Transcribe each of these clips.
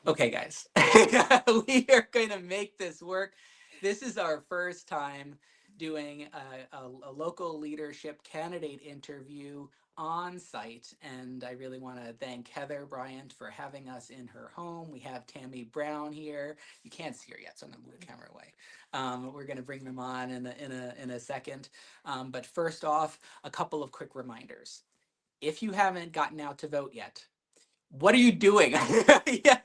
Okay, guys, we are going to make this work. This is our first time doing a local leadership candidate interview on site. And I really want to thank Heather Bryant for having us in her home. We have Tammy Brown here. You can't see her yet, so I'm going to move the camera away. We're going to bring them on in a second. But first off, a couple of quick reminders. If you haven't gotten out to vote yet, what are you doing? Yeah,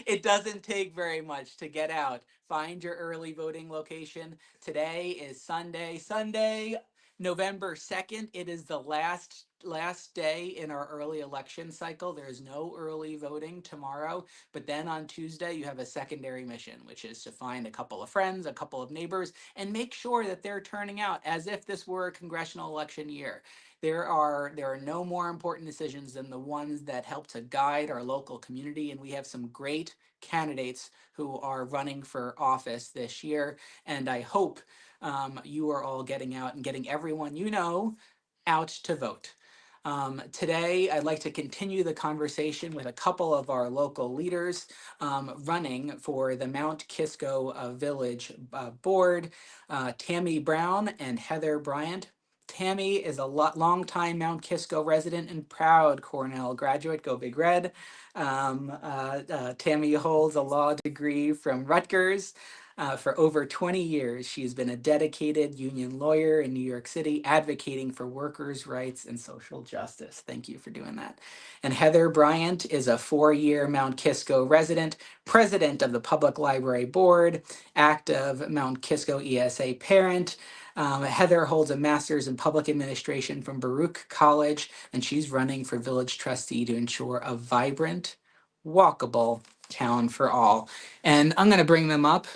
it doesn't take very much to get out. Find your early voting location. Today is Sunday, November 2nd. It is the last day in our early election cycle. There is no early voting tomorrow, but then on Tuesday you have a secondary mission, which is to find a couple of friends, a couple of neighbors, and make sure that they're turning out as if this were a congressional election year. There are no more important decisions than the ones that help to guide our local community, and we have some great candidates who are running for office this year. And I hope you are all getting out and getting everyone you know out to vote. Today, I'd like to continue the conversation with a couple of our local leaders running for the Mount Kisco Village Board, Tammy Brown and Heather Bryant. Tammy is a longtime Mount Kisco resident and proud Cornell graduate. Go Big Red. Tammy holds a law degree from Rutgers. For over 20 years, she's been a dedicated union lawyer in New York City, advocating for workers' rights and social justice. Thank you for doing that. And Heather Bryant is a 4-year Mount Kisco resident, president of the Public Library Board, active Mount Kisco ESA parent. Heather holds a master's in public administration from Baruch College, and she's running for village trustee to ensure a vibrant, walkable town for all. And I'm going to bring them up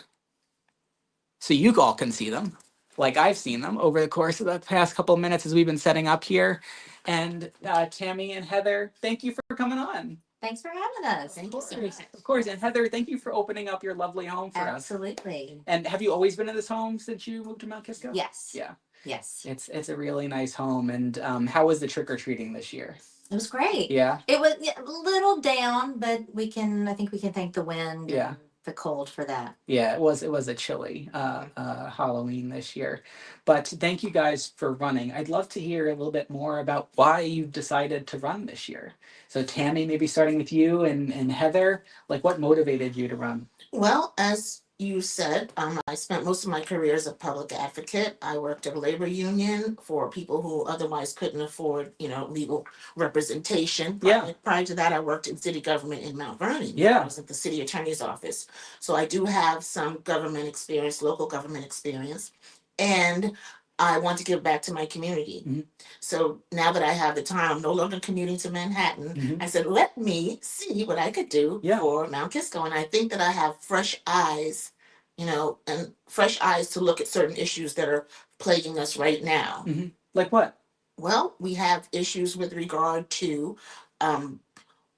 so you all can see them, like I've seen them over the course of the past couple of minutes as we've been setting up here. And Tammy and Heather, thank you for coming on. Thanks for having us. Thank you so much. Of course. And Heather, thank you for opening up your lovely home for us. Absolutely. And have you always been in this home since you moved to Mount Kisco? Yes. Yeah. Yes. It's a really nice home. And how was the trick-or-treating this year? It was great. Yeah. It was a little down, but I think we can thank the wind. Yeah. And the cold for that. Yeah, it was a chilly Halloween this year. But thank you guys for running. I'd love to hear a little bit more about why you decided to run this year. So Tammy, maybe starting with you and Heather, like what motivated you to run? Well, as you said, I spent most of my career as a public advocate. I worked at a labor union for people who otherwise couldn't afford, legal representation. Yeah. Prior to that, I worked in city government in Mount Vernon. Yeah. I was at the city attorney's office. So I do have some government experience, local government experience. And I want to give back to my community. Mm-hmm. So now that I have the time, I'm no longer commuting to Manhattan. Mm-hmm. I said, let me see what I could do for Mount Kisco. And I think that I have fresh eyes, and fresh eyes to look at certain issues that are plaguing us right now. Mm-hmm. Like what? Well, we have issues with regard to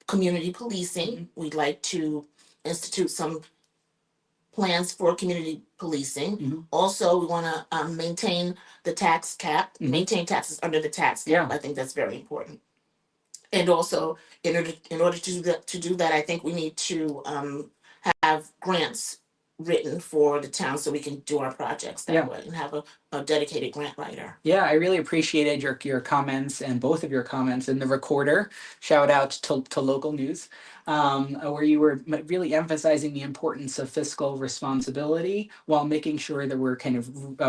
community policing. Mm-hmm. We'd like to institute some plans for community policing. Mm-hmm. Also, we want to maintain the tax cap, mm-hmm. maintain taxes under the tax cap. Yeah. I think that's very important. And also, in order to do that, I think we need to have grants written for the town so we can do our projects that way and have a dedicated grant writer. Yeah, I really appreciated your comments and both of your comments in the recorder. Shout out to local news, where you were really emphasizing the importance of fiscal responsibility while making sure that we're kind of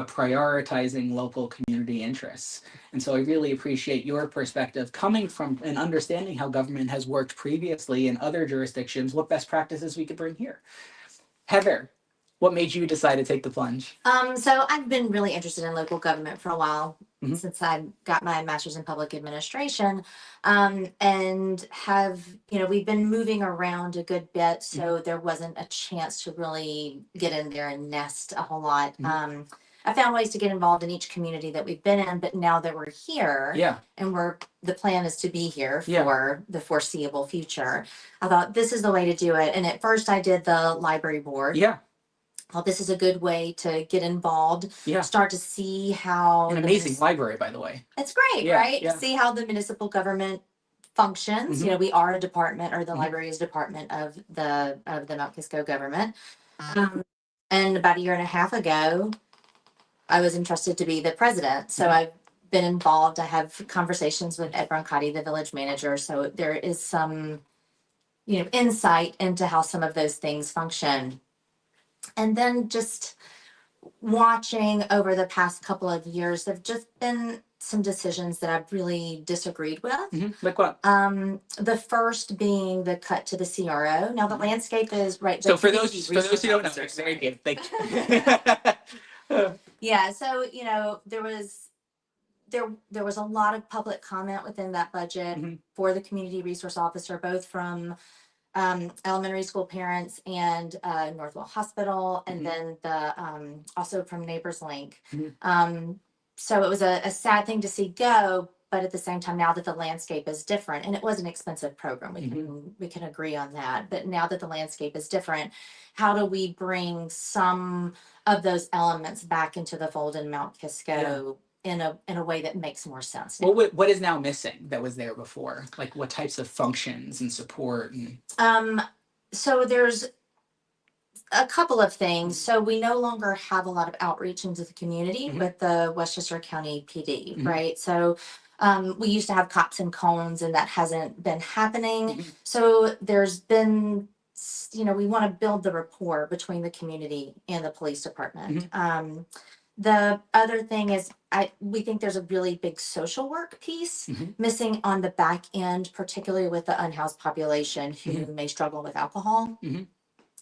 prioritizing local community interests. And so I really appreciate your perspective coming from and understanding how government has worked previously in other jurisdictions, what best practices we could bring here. Heather, what made you decide to take the plunge? So I've been really interested in local government for a while, mm-hmm. since I got my master's in public administration, and have, we've been moving around a good bit, so mm-hmm. there wasn't a chance to really get in there and nest a whole lot. Mm-hmm. I found ways to get involved in each community that we've been in, but now that we're here, and the plan is to be here for the foreseeable future, I thought this is the way to do it. And at first I did the library board. Yeah. Well, this is a good way to get involved, start to see how... An amazing library, by the way. It's great, right? Yeah. See how the municipal government functions. You know, we are a department, or the Mhm. library is a department of the Mount Kisco government. And about a year and a half ago, I was entrusted to be the president. So I've been involved. I have conversations with Ed Brancotti, the village manager. So there is some, you know, insight into how some of those things function. And then just watching over the past couple of years, there've just been some decisions that I've really disagreed with. Like what? The first being the cut to the CRO. Now the landscape is right. So the for those community who don't know, resource it's very good. Like, Yeah, so you know, there was a lot of public comment within that budget for the community resource officer, both from elementary school parents and Northwell Hospital, and then the also from Neighbors Link. So it was a sad thing to see go, but at the same time, now that the landscape is different, and it was an expensive program, we can agree on that. But now that the landscape is different, how do we bring some of those elements back into the fold in Mount Kisco in a way that makes more sense now? well, what is now missing that was there before? Like, what types of functions and support? And So there's a couple of things. So we no longer have a lot of outreach into the community with the Westchester County PD, right? So we used to have cops and cones, and that hasn't been happening. So there's been, you know, we want to build the rapport between the community and the police department. The other thing is, we think there's a really big social work piece missing on the back end, particularly with the unhoused population who may struggle with alcohol.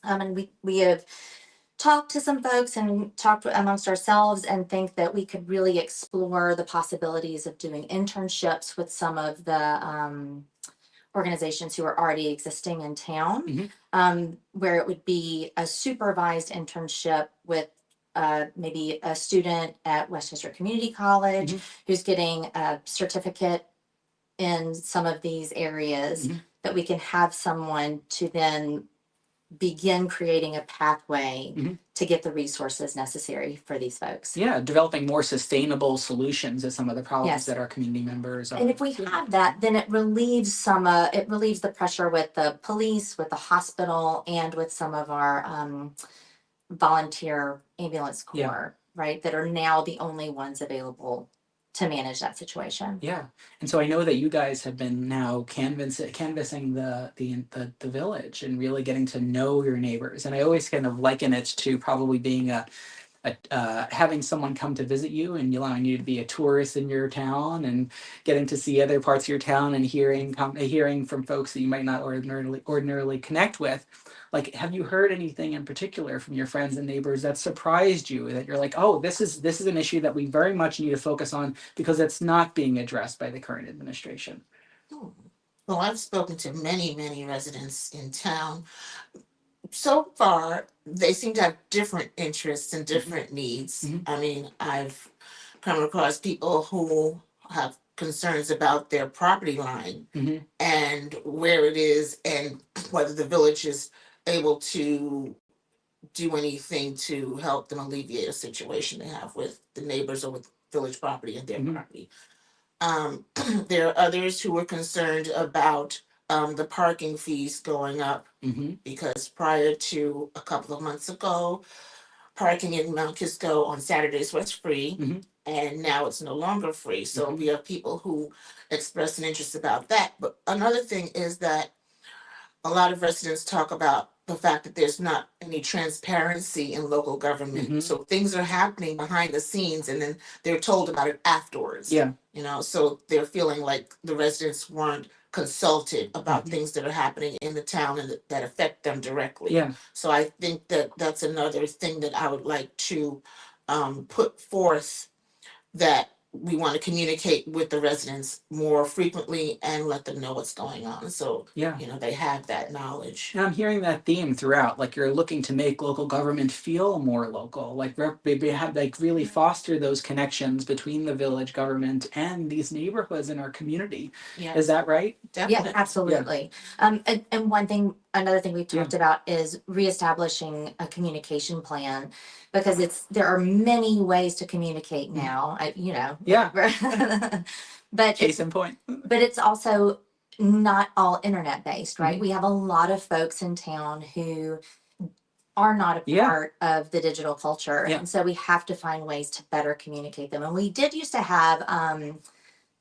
And we have talked to some folks and talked amongst ourselves, and think that we could really explore the possibilities of doing internships with some of the organizations who are already existing in town, where it would be a supervised internship with maybe a student at Westchester Community College who's getting a certificate in some of these areas, that we can have someone to then begin creating a pathway to get the resources necessary for these folks. yeah, developing more sustainable solutions to some of the problems that our community members are. And if we have that, then it relieves the pressure with the police, with the hospital, and with some of our volunteer ambulance corps, right? That are now the only ones available to manage that situation. Yeah, and so I know that you guys have been now canvassing the village and really getting to know your neighbors. And I always kind of liken it to probably being having someone come to visit you and allowing you to be a tourist in your town and getting to see other parts of your town and hearing from folks that you might not ordinarily connect with. Like, have you heard anything in particular from your friends and neighbors that surprised you, that you're like, oh, this is an issue that we very much need to focus on because it's not being addressed by the current administration? Well, I've spoken to many, many residents in town. So far, they seem to have different interests and different needs. I mean, I've come across people who have concerns about their property line and where it is, and whether the village is able to do anything to help them alleviate a situation they have with the neighbors or with village property and their property. There are others who are concerned about the parking fees going up, because prior to a couple of months ago, parking in Mount Kisco on Saturdays was free, and now it's no longer free. So we have people who express an interest about that. But another thing is that a lot of residents talk about the fact that there's not any transparency in local government. So things are happening behind the scenes, and then they're told about it afterwards. Yeah. You know, so they're feeling like the residents weren't consulted about things that are happening in the town and that affect them directly. Yeah. So I think that that's another thing that I would like to put forth, that we want to communicate with the residents more frequently and let them know what's going on. So, Yeah. you know, they have that knowledge. And I'm hearing that theme throughout. Like, you're looking to make local government feel more local. Like, really foster those connections between the village government and these neighborhoods in our community. Yes. Is that right? Definitely. Yeah, absolutely. And another thing we've talked about is reestablishing a communication plan, because there are many ways to communicate now. Yeah. But Case in point. but it's also not all internet based, right? Mhm. We have a lot of folks in town who are not a Yeah. part of the digital culture. Yeah. And so we have to find ways to better communicate them. And we did used to have,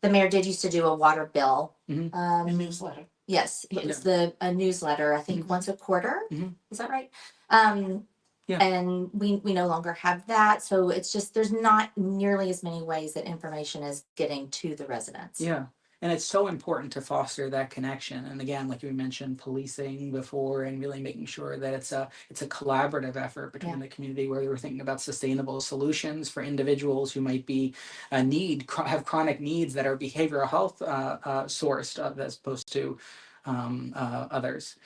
the mayor did used to do a water bill. Mhm. A newsletter. Yes, it Yeah. was a newsletter, I think Mhm. once a quarter. Mhm. Is that right? Yeah. And we no longer have that. So it's just, there's not nearly as many ways that information is getting to the residents. Yeah. And it's so important to foster that connection. And again, like you mentioned, policing before, and really making sure that it's a collaborative effort between the community, where we're thinking about sustainable solutions for individuals who might be have chronic needs that are behavioral health sourced, as opposed to others.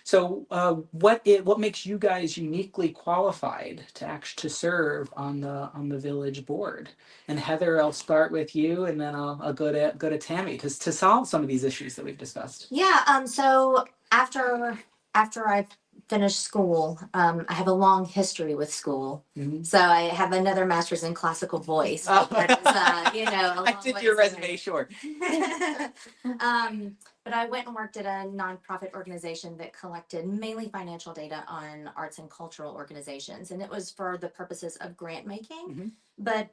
So, what makes you guys uniquely qualified to serve on the village board? And Heather, I'll start with you, and then I'll go to Tammy to solve some of these issues that we've discussed. Yeah. So after I finished school, I have a long history with school. Mm-hmm. So I have another master's in classical voice. Oh. That is, a I long did ways your away. resume short. But I went and worked at a nonprofit organization that collected mainly financial data on arts and cultural organizations, and it was for the purposes of grant making. Mhm. But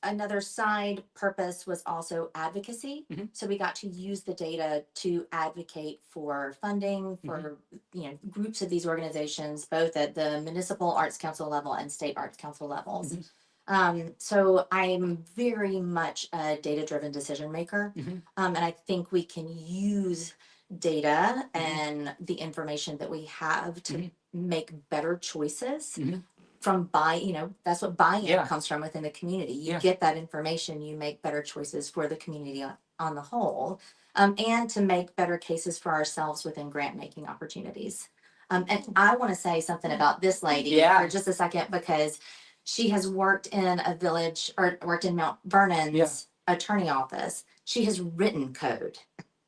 another side purpose was also advocacy. Mhm. So we got to use the data to advocate for funding for groups of these organizations, both at the municipal arts council level and state arts council levels. Mhm. So I'm very much a data-driven decision maker. Mhm. And I think we can use data Mhm. and the information that we have to Mhm. make better choices Mhm. from that's what buy-in Yeah. comes from within the community. You Yeah. get that information, you make better choices for the community on the whole, and to make better cases for ourselves within grant making opportunities. And I want to say something about this lady Yeah. for just a second, because she has worked in a village or worked in Mount Vernon's attorney office. She has written code,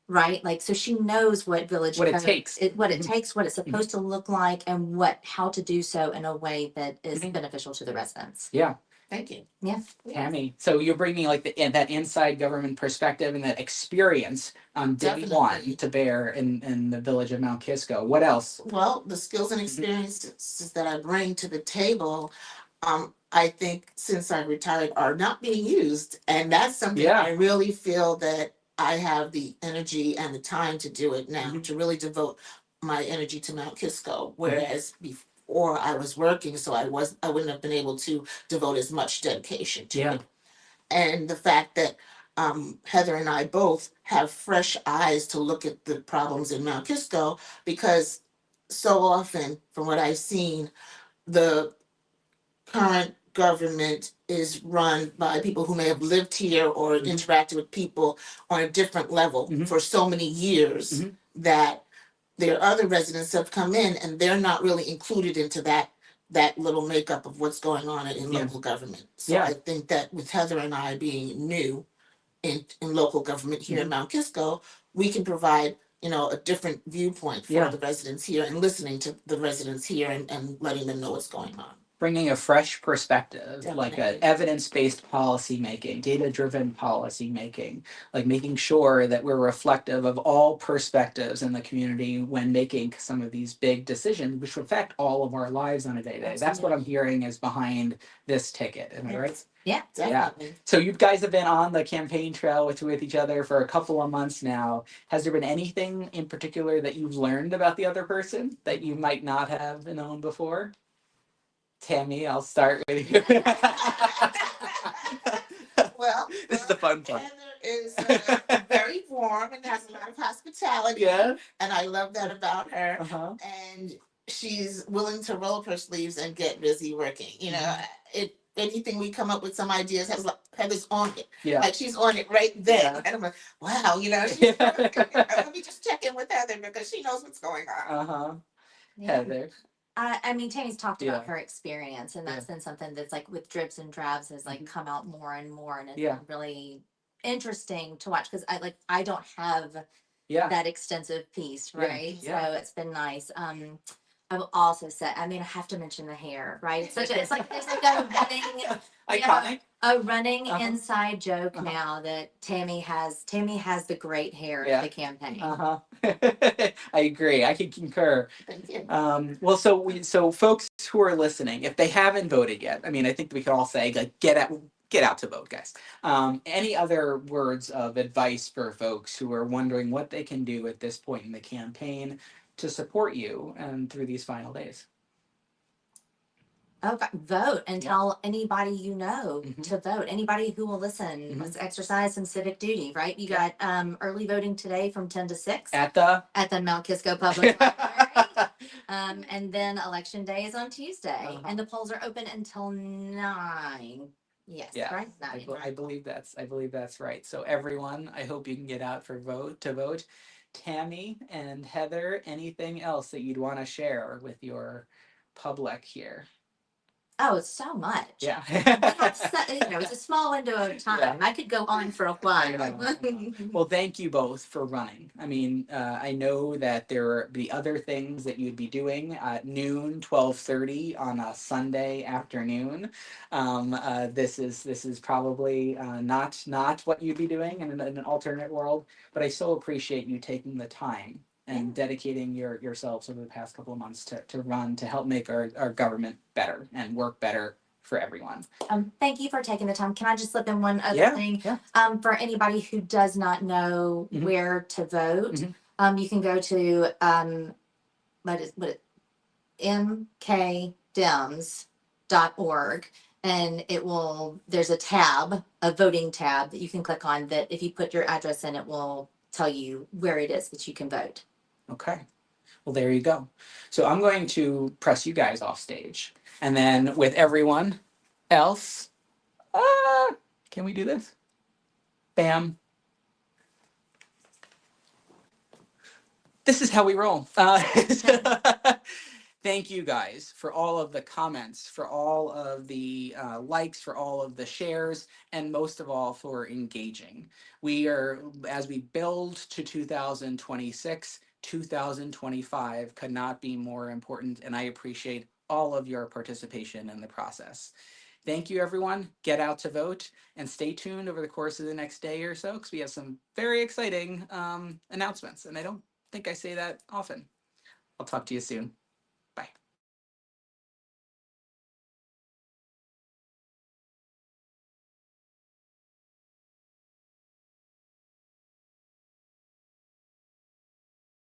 right? Like, so she knows what village What it code, takes. what it Mhm. takes, what it's supposed to look like, and how to do so in a way that is Mhm. beneficial to the residents. Yeah. Thank you. Yeah. Tammy, so you're bringing like that inside government perspective and that experience on day Definitely. one to bear in the village of Mount Kisco. What else? Well, the skills and experiences that I bring to the table, I think since I retired are not being used. And that's something Yeah. I really feel that I have the energy and the time to do it now, Mhm. to really devote my energy to Mount Kisco. Whereas before I was working, so I wouldn't have been able to devote as much dedication to Yeah. it. And the fact that Heather and I both have fresh eyes to look at the problems in Mount Kisco, because so often, from what I've seen, the current government is run by people who may have lived here or Mhm. interacted with people on a different level Mhm. for so many years Mhm. that their other residents have come in and they're not really included into that little makeup of what's going on in Yeah. local government. So Yeah. I think that with Heather and I being new in local government here in Mhm. Mount Kisco, we can provide, a different viewpoint for Yeah. the residents here, and listening to the residents here, and letting them know what's going on. Bringing a fresh perspective, like Definitely. a evidence-based policy making, data-driven policy making, like making sure that we're reflective of all perspectives in the community when making some of these big decisions, which affect all of our lives on a day-to-day. That's what I'm hearing is behind this ticket. Am I right? Yeah. Definitely. So you guys have been on the campaign trail with each other for a couple of months now. Has there been anything in particular that you've learned about the other person that you might not have known before? Tammy, I'll start with you. Well, this is the fun part. Heather is very warm and has a lot of hospitality. Yeah. And I love that about her. Uh-huh. And she's willing to roll up her sleeves and get busy working. Anything we come up with, some ideas, Heather's on it. Yeah. Like, she's on it right there. Yeah. And I'm like, wow, she's let me just check in with Heather because she knows what's going on. Uh-huh. Yeah. Heather. I mean, Tammy's talked Yeah. about her experience, and that's been something that's like with drips and drabs has like come out more and more, and it's Yeah. been really interesting to watch, because I don't have Yeah. that extensive piece, Yeah. right? Yeah. So it's been nice. I will also say, I mean, I have to mention the hair, right? It's like there's like a running, Iconic. a running Uh-huh. inside joke Uh-huh. now that Tammy has. Tammy has the great hair Yeah. of the campaign. I agree. I can concur. Thank you. Well, so folks who are listening, if they haven't voted yet, I mean, I think we could all say, like, get out to vote, guys. Any other words of advice for folks who are wondering what they can do at this point in the campaign to support you and through these final days? Oh, vote and Yeah. tell anybody you know Mhm. to vote. Anybody who will listen. Mhm. Let's exercise some civic duty, right? You Yeah. got early voting today from 10 to 6 At the at the Mount Kisco Public Library. And then election day is on Tuesday, and the polls are open until 9. Yes, Yeah, right? 9. I believe that's right. So everyone, I hope you can get out for vote. Tammy and Heather, anything else that you'd want to share with your public here? Oh, it's so much. Yeah. It's a small window of time. Yeah. I could go on for a I while. know. Well, thank you both for running. I mean, I know that there are the other things that you'd be doing at noon, 12:30 on a Sunday afternoon. This is probably not what you'd be doing in an alternate world, but I so appreciate you taking the time and dedicating yourselves over the past couple of months to run to help make our government better and work better for everyone. Thank you for taking the time. Can I just slip in one other Yeah, thing? yeah. For anybody who does not know Mhm. where to vote, Mhm. you can go to mkdems.org, and there's a voting tab that you can click on, that if you put your address in, it will tell you where it is that you can vote. Okay. Well, there you go. So I'm going to press you guys off stage. And then with everyone else, can we do this? Bam. This is how we roll. Thank you guys for all of the comments, for all of the likes, for all of the shares, and most of all for engaging. We are, as we build to 2026, 2025 could not be more important, and I appreciate all of your participation in the process. Thank you, everyone. Get out to vote and stay tuned over the course of the next day or so, because we have some very exciting announcements, and I don't think I say that often. I'll talk to you soon.